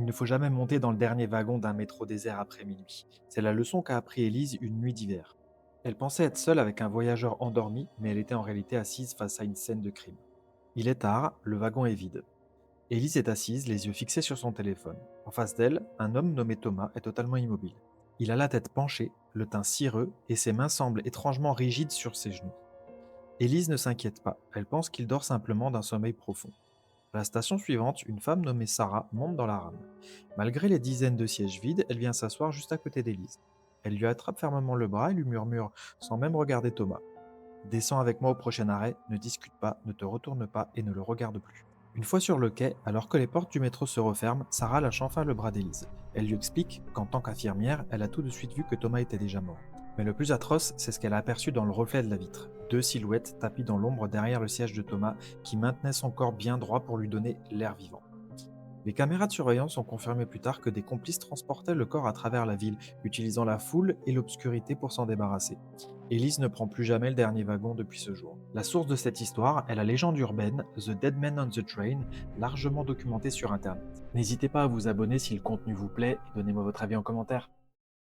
Il ne faut jamais monter dans le dernier wagon d'un métro désert après minuit. C'est la leçon qu'a appris Élise une nuit d'hiver. Elle pensait être seule avec un voyageur endormi, mais elle était en réalité assise face à une scène de crime. Il est tard, le wagon est vide. Élise est assise, les yeux fixés sur son téléphone. En face d'elle, un homme nommé Thomas est totalement immobile. Il a la tête penchée, le teint cireux, et ses mains semblent étrangement rigides sur ses genoux. Élise ne s'inquiète pas, elle pense qu'il dort simplement d'un sommeil profond. À la station suivante, une femme nommée Sarah monte dans la rame. Malgré les dizaines de sièges vides, elle vient s'asseoir juste à côté d'Élise. Elle lui attrape fermement le bras et lui murmure, sans même regarder Thomas: Descends avec moi au prochain arrêt, ne discute pas, ne te retourne pas et ne le regarde plus. Une fois sur le quai, alors que les portes du métro se referment, Sarah lâche enfin le bras d'Élise. Elle lui explique qu'en tant qu'infirmière, elle a tout de suite vu que Thomas était déjà mort. Mais le plus atroce, c'est ce qu'elle a aperçu dans le reflet de la vitre. Deux silhouettes tapies dans l'ombre derrière le siège de Thomas qui maintenaient son corps bien droit pour lui donner l'air vivant. Les caméras de surveillance ont confirmé plus tard que des complices transportaient le corps à travers la ville, utilisant la foule et l'obscurité pour s'en débarrasser. Elise ne prend plus jamais le dernier wagon depuis ce jour. La source de cette histoire est la légende urbaine The Dead Man on the Train, largement documentée sur Internet. N'hésitez pas à vous abonner si le contenu vous plaît et donnez-moi votre avis en commentaire.